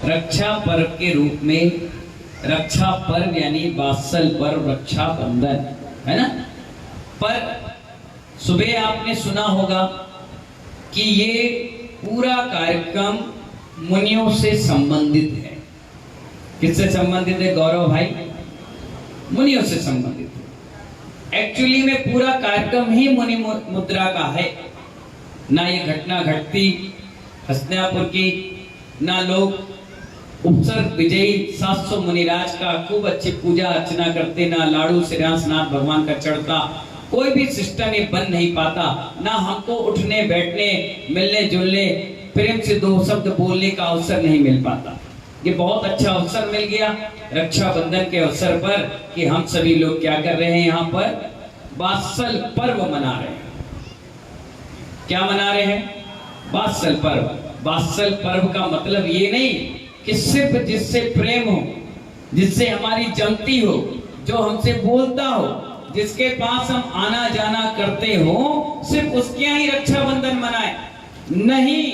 रक्षा पर्व के रूप में, रक्षा पर्व यानी वात्सल पर्व, रक्षा बंधन, है ना। पर सुबह आपने सुना होगा कि ये पूरा कार्यक्रम मुनियों से संबंधित है। किससे संबंधित है गौरव भाई? मुनियों से संबंधित है। एक्चुअली में पूरा कार्यक्रम ही मुनि मुद्रा का है। ना ये घटना घटती हस्तिनापुर की, ना लोग उपसर्ग विजयी 700 मुनिराज का खूब अच्छी पूजा अर्चना करते, ना लाड़ू श्रीनाथ भगवान का चढ़ता, कोई भी सिस्टम ये बन नहीं पाता, ना हमको उठने बैठने मिलने जुलने प्रेम से दो शब्द बोलने का अवसर नहीं मिल पाता। ये बहुत अच्छा अवसर मिल गया रक्षाबंधन के अवसर पर कि हम सभी लोग क्या कर रहे हैं, यहाँ पर वात्सल पर्व मना रहे हैं। क्या मना रहे हैं? वात्सल पर्व। वात्सल पर्व का मतलब ये नहीं कि सिर्फ जिससे प्रेम हो, जिससे हमारी जमती हो, जो हमसे बोलता हो, जिसके पास हम आना जाना करते हो, सिर्फ उसके यहाँ ही रक्षाबंधन मनाए। नहीं,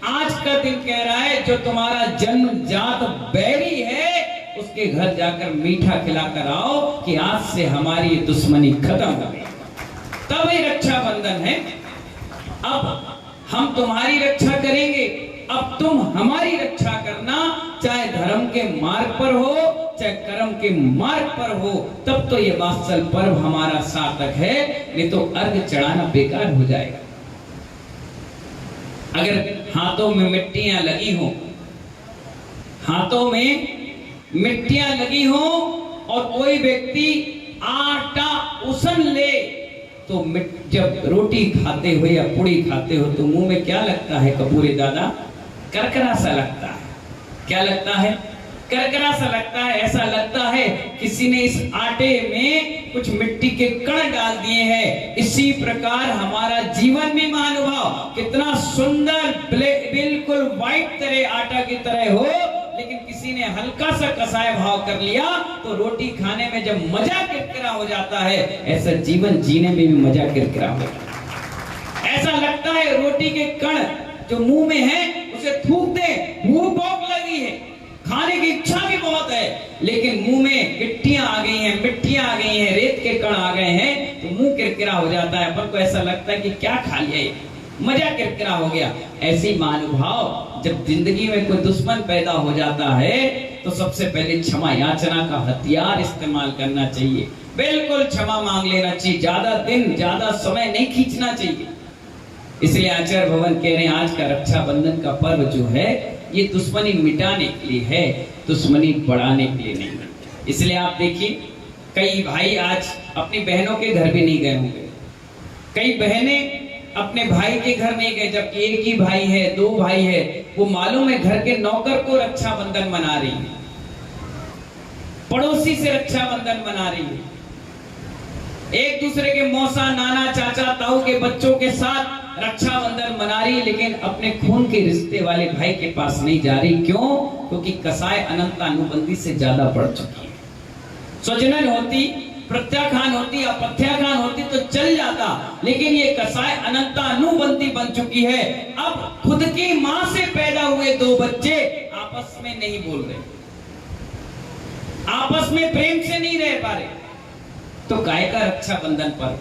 आज का दिन कह रहा है जो तुम्हारा जन्मजात बैरी है उसके घर जाकर मीठा खिलाकर आओ कि आज से हमारी दुश्मनी खत्म हो गई। तब ये रक्षाबंधन है। अब हम तुम्हारी रक्षा करेंगे, अब तुम हमारी रक्षा करना, चाहे धर्म के मार्ग पर हो चाहे कर्म के मार्ग पर हो, तब तो ये वात्सल पर्व हमारा सार्थक है। नहीं तो अर्घ चढ़ाना बेकार हो जाएगा। अगर हाथों में मिट्टियां लगी हो, हाथों में मिट्टियां लगी हो और कोई व्यक्ति आटा उसन ले, तो जब रोटी खाते हो या पुड़ी खाते हो तो मुंह में क्या लगता है कपूरे दादा? करकरा सा लगता है। क्या लगता है? करकरा सा लगता है। ऐसा लगता है किसी ने इस आटे में कुछ मिट्टी के कण डाल दिए हैं। इसी प्रकार हमारा जीवन भी महानुभाव कितना सुंदर, बिल्कुल व्हाइट तरह आटा की तरह हो, लेकिन किसी ने हल्का सा कसाय भाव कर लिया तो रोटी खाने में जब मजा किरकिरा हो जाता है, ऐसा जीवन जीने में भी मजा किरकिरा हो जाता है। ऐसा लगता है रोटी के कण जो मुंह में है उसे थूक दे, भूख बहुत लगी है, खाने की इच्छा भी बहुत है, लेकिन मुंह में गिट्टियां आ गई हैं, मिट्टियां आ गई हैं, रेत के कण आ गए हैं, तो मुंह किरकिरा हो जाता है। अपन को ऐसा लगता है कि क्या खा लिया, मजा किरकिरा हो गया। ऐसी महानुभाव जब जिंदगी में कोई दुश्मन पैदा हो जाता है तो सबसे पहले क्षमा याचना का हथियार इस्तेमाल करना चाहिए। बिल्कुल क्षमा मांग लेना चाहिए। ज्यादा दिन ज्यादा समय नहीं खींचना चाहिए। इसलिए आचार्य भवन कह रहे हैं आज का रक्षाबंधन का पर्व जो है ये दुश्मनी मिटाने के लिए है, दुश्मनी बढ़ाने के लिए नहीं। इसलिए आप देखिए कई भाई आज अपनी बहनों के घर भी नहीं गए होंगे, कई बहनें अपने भाई के घर नहीं गए, जबकि एक ही भाई है, दो भाई है, वो मालूम है घर के नौकर को रक्षाबंधन मना रही है, पड़ोसी से रक्षाबंधन मना रही है, एक दूसरे के मौसा नाना चाचा ताऊ के बच्चों के साथ रक्षाबंधन मना रही, लेकिन अपने खून के रिश्ते वाले भाई के पास नहीं जा रही। क्यों? क्योंकि कसाय अनंतानुबंधी से ज्यादा बढ़ चुकी है। स्वजनन होती, प्रत्याखान होती, अपत्याखान होती तो चल जाता, लेकिन ये कसाय अनंतानुबंधी बन चुकी है। अब खुद की मां से पैदा हुए दो बच्चे आपस में नहीं बोल रहे, आपस में प्रेम से नहीं रह पा रहे, तो काय का रक्षाबंधन पर्व?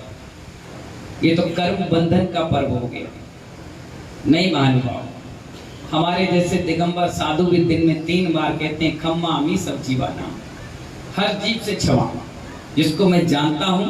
ये तो कर्म बंधन का पर्व हो गया। नहीं महानुभाव, हमारे जैसे दिगंबर साधु भी दिन में 3 बार कहते हैं खम्मा अमी सब जीवाना, हर जीव से क्षमा, जिसको मैं जानता हूं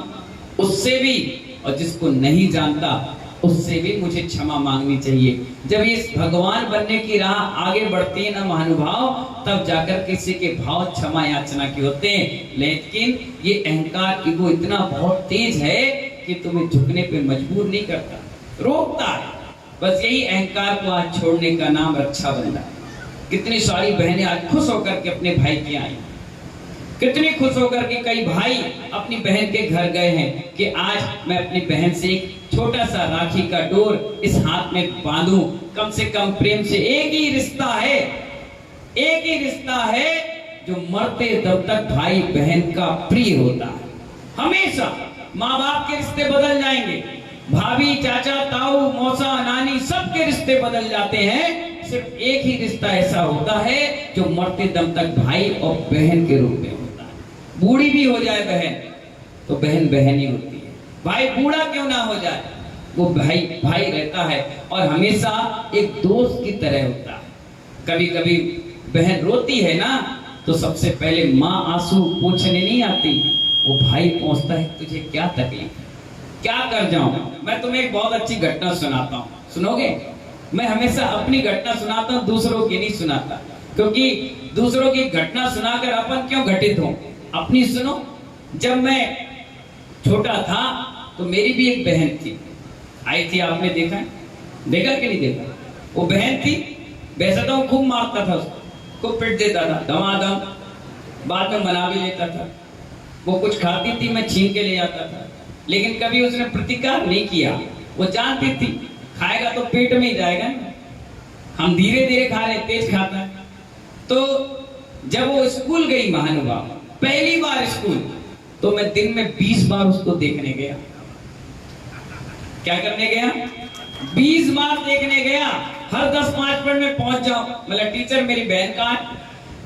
उससे भी और जिसको नहीं जानता उससे भी मुझे क्षमा मांगनी चाहिए। जब ये भगवान बनने की राह आगे बढ़ती है ना महानुभाव, तब जाकर किसी के भाव क्षमा याचना के होते हैं। लेकिन ये अहंकार ईगो इतना बहुत तेज है कि तुम्हें झुकने पे मजबूर नहीं करता, रोकता है। बस यही अहंकार को आज छोड़ने का नाम रक्षाबंधन। कितनी सारी बहनें आज खुश होकर के अपने भाई की आई, कितनी खुश होकर के कई भाई अपनी बहन के घर गए हैं कि आज मैं अपनी बहन से एक छोटा सा राखी का डोर इस हाथ में बांधूं, कम से कम प्रेम से। एक ही रिश्ता है, एक ही रिश्ता है जो मरते दम तक भाई बहन का प्रिय होता है। हमेशा माँ बाप के रिश्ते बदल जाएंगे, भाभी चाचा ताऊ मौसा नानी सबके रिश्ते बदल जाते हैं, सिर्फ एक ही रिश्ता ऐसा होता है जो मरते दम तक भाई और बहन के रूप में होता है। बूढ़ी भी हो जाए बहन तो बहन बहन ही होती है, भाई बूढ़ा क्यों ना हो जाए वो भाई भाई रहता है और हमेशा एक दोस्त की तरह होता है। कभी कभी बहन रोती है ना तो सबसे पहले माँ आंसू पोंछने नहीं आती, वो भाई पहुंचता है तुझे क्या तकलीफ है, क्या कर जाऊं। मैं तुम्हें एक बहुत अच्छी घटना सुनाता हूँ, सुनोगे? मैं हमेशा अपनी घटना सुनाता हूँ, दूसरों की नहीं सुनाता, क्योंकि दूसरों की घटना सुनाकर अपन क्यों घटित हो, अपनी सुनो। जब मैं छोटा था तो मेरी भी एक बहन थी, आई थी, आपने देखा है? देखा कि नहीं देखा? वो बहन थी, वैसे तो खूब मारता था उसको, खूब पिट देता था धमाधम, बाद में मना भी लेता था। वो कुछ खाती थी, मैं छीन के ले जाता था, लेकिन कभी उसने प्रतिकार नहीं किया। वो जानती थी खाएगा तो पेट में ही जाएगा ना, हम धीरे धीरे खा रहे, तेज खाता है। तो जब वो स्कूल गई महानुभाव, पहली बार स्कूल, तो मैं दिन में 20 बार उसको देखने गया। क्या करने गया? 20 बार देखने गया। हर 10-5 मिनट में पहुंच जाऊं, मतलब टीचर मेरी बहन कहाँ है?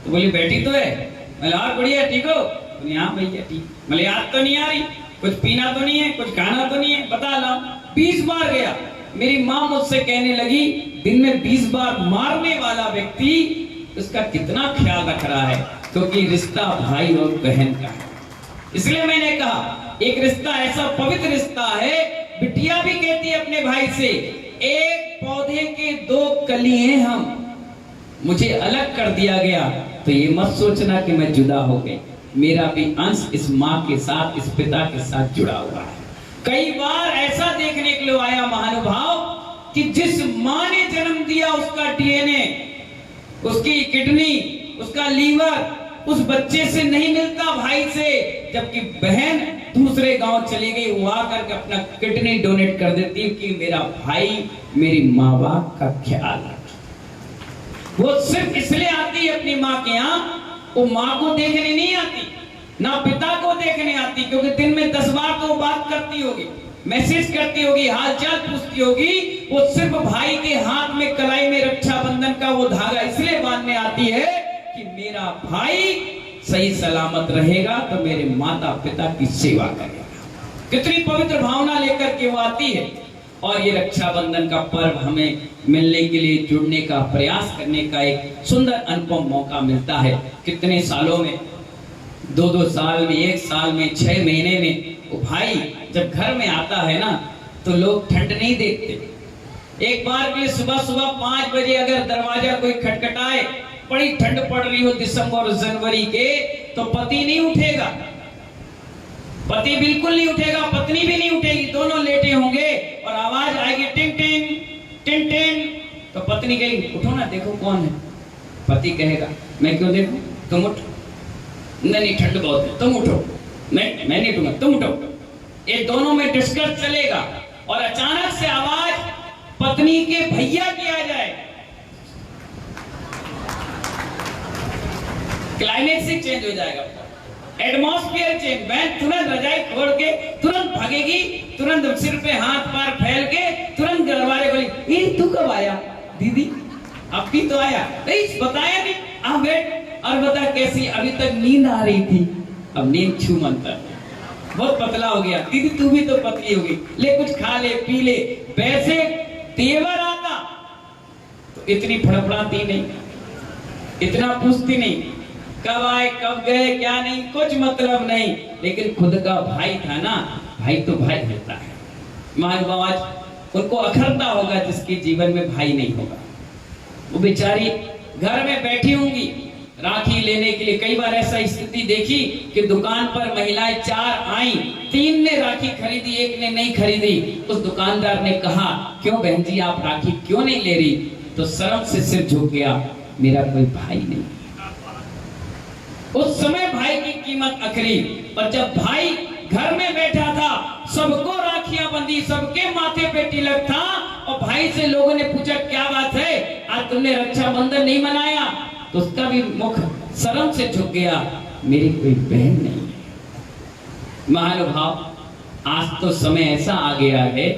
तो बोली बैठी तो है। मतलब और बढ़िया, ठीक हो? बोली हाँ भैया ठीक। मतलब याद तो नहीं आ रही, कुछ पीना तो नहीं है, कुछ खाना तो नहीं है, बता लो। 20 बार गया। मेरी माँ मुझसे कहने लगी दिन में 20 बार मारने वाला व्यक्ति उसका कितना ख्याल रख रहा है, क्योंकि रिश्ता भाई और बहन का है। इसलिए मैंने कहा एक रिश्ता ऐसा पवित्र रिश्ता है, बिटिया भी कहती है अपने भाई से, एक पौधे के 2 कली हैं हम, मुझे अलग कर दिया गया तो ये मत सोचना कि मैं जुदा हो गई, मेरा भी अंश इस माँ के साथ, इस पिता के साथ जुड़ा हुआ है। कई बार ऐसा देखने के लिए आया महानुभाव कि जिस माँ ने जन्म दिया उसका डीएनए, उसकी किडनी, उसका लीवर उस बच्चे से नहीं मिलता, भाई से, जबकि बहन दूसरे गांव चली गई, वो आकर के अपना किडनी डोनेट कर देती है कि मेरा भाई मेरी माँ बाप का ख्याल रखे। वो सिर्फ इसलिए आती है अपनी माँ के यहाँ, वो माँ को देखने नहीं आती, ना पिता को देखने आती, क्योंकि दिन में 10 बार तो बात करती होगी, मैसेज करती होगी, हालचाल पूछती होगी। वो सिर्फ भाई के हाथ में कलाई में रक्षाबंधन का वो धागा इसलिए बांधने आती है कि मेरा भाई सही सलामत रहेगा तो मेरे माता पिता की सेवा करेगा। कितनी पवित्र भावना लेकर के वो आती है। और ये रक्षाबंधन का पर्व हमें मिलने के लिए, जुड़ने का प्रयास करने का एक सुंदर अनुपम मौका मिलता है। कितने सालों में, 2-2 साल में, 1 साल में, 6 महीने में, वो भाई जब घर में आता है ना तो लोग ठंड नहीं देखते। एक बार के लिए सुबह सुबह 5 बजे अगर दरवाजा कोई खटखटाए, बड़ी ठंड पड़ रही हो दिसंबर जनवरी के, तो पति नहीं उठेगा, पति बिल्कुल नहीं उठेगा, पत्नी भी नहीं उठेगी, दोनों लेटे होंगे और आवाज आएगी टिन टिन टिन टिन, तो पत्नी कहेगी उठो ना, देखो कौन है। पति कहेगा मैं क्यों देखूं, तुम उठो। नहीं ठंड बहुत है, तुम उठो। मैं नहीं उठूंगा, तुम उठो। ये दोनों में डिस्कस चलेगा और अचानक से आवाज पत्नी के भैया की आ जाए, क्लाइमेक्स ही चेंज हो जाएगा, एटमॉस्फेयर चेंज। बहन तुरंत रजाई छोड़ के तुरंत भागेगी, तुरंत सिर पे हाथ पैर फैल के तुरंत घरवाले बोली ये तू कब आया दीदी, अब भी तो आया नहीं, बताया नहीं, आ बैठ और बता कैसी, अभी तक नींद आ रही थी, अब नींद छू मनता, बहुत पतला हो गया, दीदी तू भी तो पतली होगी, ले कुछ खा ले पी ले। वैसे तेवर आता तो इतनी फड़फड़ाती नहीं, इतना पूछती नहीं, कब आए कब गए क्या नहीं, कुछ मतलब नहीं। लेकिन खुद का भाई था ना, भाई तो भाई होता है। महानुभाव आज उनको अखरता होगा जिसके जीवन में भाई नहीं होगा। वो बेचारी घर में बैठी होंगी राखी लेने के लिए। कई बार ऐसा स्थिति देखी कि दुकान पर महिलाएं 4 आई, 3 ने राखी खरीदी, 1 ने नहीं खरीदी। उस दुकानदार ने कहा क्यों बहन जी आप राखी क्यों नहीं ले रही, तो शर्म से सिर झुक गया, मेरा कोई भाई नहीं। उस समय भाई की कीमत अखरी। और जब भाई घर में बैठा था, सबको राखियां बंधी, सबके माथे पे तिलक था, और भाई से लोगों ने पूछा क्या बात है, आज तुमने रक्षाबंधन नहीं मनाया, तो उसका भी मुख शर्म से झुक गया, मेरी कोई बहन नहीं है। महानुभाव आज तो समय ऐसा आ गया है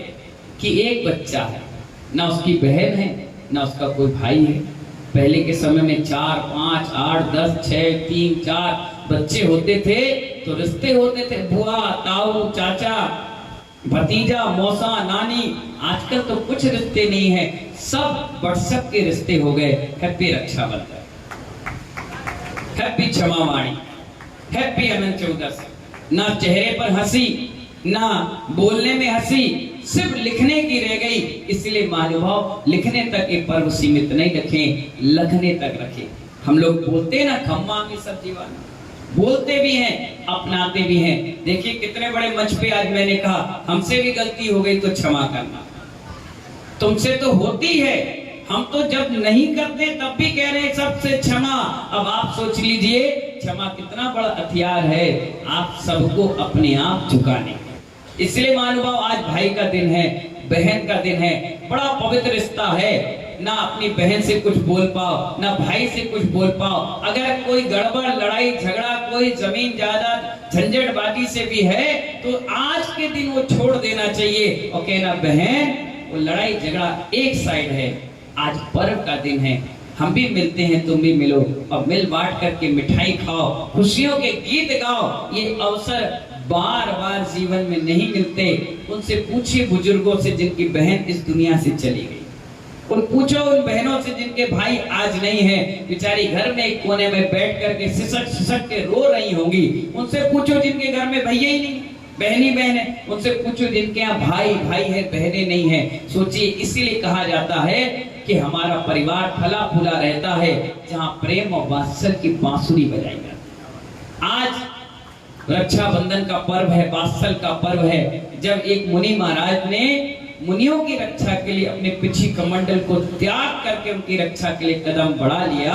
कि एक बच्चा है, ना उसकी बहन है ना उसका कोई भाई है। पहले के समय में 4, 5, 8, 10, 6, 3, 4 बच्चे होते थे तो रिश्ते होते थे, बुआ, ताऊ, चाचा, भतीजा, मौसा, नानी। आजकल तो कुछ रिश्ते नहीं है, सब व्हाट्सएप के रिश्ते हो गए। हैप्पी रक्षाबंधन, हैप्पी क्षमावाणी, हैप्पी अनंत चतुर्दशी। ना चेहरे पर हंसी, ना बोलने में हंसी, सिर्फ लिखने की रह गई। इसलिए महानुभाव लिखने तक ये पर्व सीमित नहीं रखें, लिखने तक रखें। हम लोग बोलते हैं ना, खम्मा की सब्जी वाला, बोलते भी हैं, अपनाते भी हैं। देखिए कितने बड़े मंच पे आज मैंने कहा हमसे भी गलती हो गई तो क्षमा करना। तुमसे तो होती है, हम तो जब नहीं करते तब भी कह रहे हैं सबसे क्षमा। अब आप सोच लीजिए क्षमा कितना बड़ा हथियार है आप सबको अपने आप झुकाने। इसलिए महानुभाव आज भाई का दिन है, बहन का दिन है, बड़ा पवित्र रिश्ता है। ना अपनी बहन से कुछ बोल पाओ, ना भाई से कुछ बोल पाओ। अगर कोई गड़बड़, लड़ाई झगड़ा, कोई जमीन जायदाद झंझटबाजी से भी है तो आज के दिन वो छोड़ देना चाहिए और कहना बहन वो लड़ाई झगड़ा एक साइड है, आज पर्व का दिन है, हम भी मिलते हैं, तुम भी मिलो और मिल बांट करके मिठाई खाओ, खुशियों के गीत गाओ। ये अवसर बार बार जीवन में नहीं मिलते। उनसे पूछिए बुजुर्गों से जिनकी बहन इस दुनिया से चली गई, उन पूछो उन बहनों से जिनके भाई आज नहीं है, बेचारी घर में एक कोने में बैठ करके सिसक सिसक के रो रही होंगी। उनसे पूछो जिनके घर में भैया ही नहीं, बहन ही बहन है। उनसे पूछो जिनके यहाँ भाई भाई है, बहनें नहीं है। सोचिए, इसीलिए कहा जाता है कि हमारा परिवार फला फूला रहता है जहाँ प्रेम और वात्सल्य की बांसुरी बजाई जाती है। आज रक्षाबंधन का पर्व है, वात्सल्य का पर्व है। जब एक मुनि महाराज ने मुनियों की रक्षा के लिए अपने पिछी कमंडल को त्याग करके उनकी रक्षा के लिए कदम बढ़ा लिया,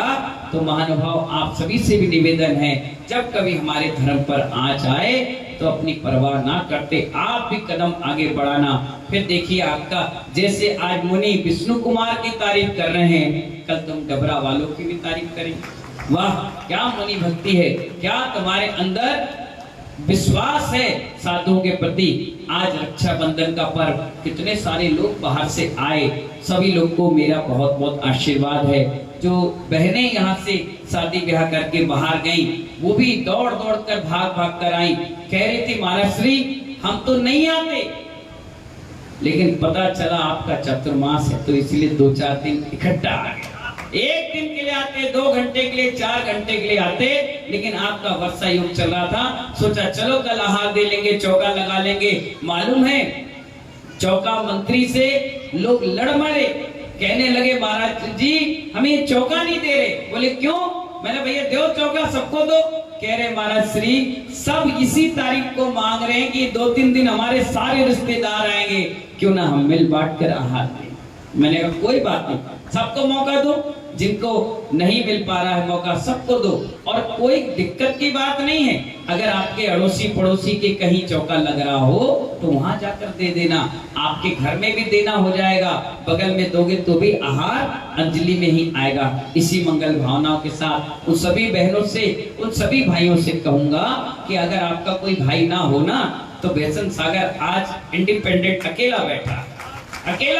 तो महानुभाव आप सभी से भी निवेदन है, जब कभी हमारे धर्म पर आंच आए तो अपनी परवाह ना करते आप भी कदम आगे बढ़ाना। फिर देखिए आपका, जैसे आज मुनि विष्णु कुमार की तारीफ कर रहे हैं, कल तुम डबरा वालों की भी तारीफ करेंगे। वाह, क्या मुनि भक्ति है, क्या तुम्हारे अंदर विश्वास है साधुओं के प्रति। आज रक्षाबंधन का पर्व, कितने सारे लोग बाहर से आए, सभी लोग को मेरा बहुत बहुत आशीर्वाद है। जो बहनें यहाँ से शादी ब्याह करके बाहर गईं, वो भी दौड़ दौड़ कर भाग भाग कर आई, कह रही थी महाराज श्री हम तो नहीं आते, लेकिन पता चला आपका चतुर्मास है तो इसलिए 2-4 दिन इकट्ठा आ गए। एक दिन के लिए आते, 2 घंटे के लिए, 4 घंटे के लिए आते, लेकिन आपका वर्षा युग चल रहा था, सोचा चलो कल आहार दे लेंगे, चौका लगा लेंगे। मालूम है चौका मंत्री से लोग लड़ मरे, कहने लगे महाराज जी हमें चौका नहीं दे रहे। बोले क्यों? मैंने भैया दो चौका सबको दो। कह रहे महाराज श्री सब इसी तारीख को मांग रहे हैं कि 2-3 दिन हमारे सारे रिश्तेदार आएंगे, क्यों ना हम मिल बांट कर आहार दें। मैंने कहा कोई बात नहीं, सबको मौका दो, जिनको नहीं मिल पा रहा है मौका सबको दो। और कोई दिक्कत की बात नहीं है, अगर आपके अड़ोसी पड़ोसी के कहीं चौका लग रहा हो तो वहां जाकर दे देना, आपके घर में भी देना हो जाएगा, बगल में दोगे तो भी आहार अंजलि में ही आएगा। इसी मंगल भावनाओं के साथ उन सभी बहनों से, उन सभी भाइयों से कहूंगा कि अगर आपका कोई भाई ना हो ना, तो बेसन सागर आज इंडिपेंडेंट अकेला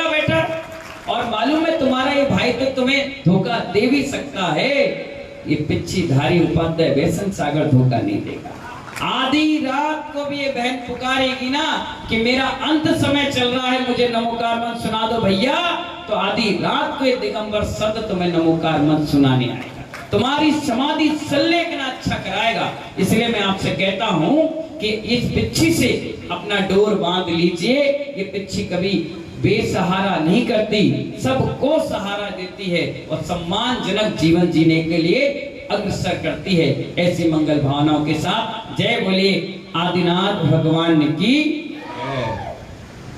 बैठा और मालूम है तुम्हारा ये भाई तो तुम्हें धोखा दे भी सकता है। ये पिच्छीधारी उपाध्याय बेसन सागर धोखा नहीं देगा। आधी रात को भी ये बहन पुकारेगी ना कि मेरा अंत समय चल रहा है, मुझे नमोकार मंत्र सुना दो भैया, तो आधी रात को ये दिगंबर सद तुम्हें नमोकार मंत्र सुनाने आएगा, तुम्हारी समाधि सल्लेखना अच्छा कराएगा। इसलिए मैं आपसे कहता हूं कि इस पिच्छी से अपना डोर बांध लीजिए। ये पिच्छी कभी बेसहारा नहीं करती, सबको सहारा देती है और सम्मानजनक जीवन जीने के लिए अग्रसर करती है। ऐसी मंगल भावनाओं के साथ जय बोलिए आदिनाथ भगवान की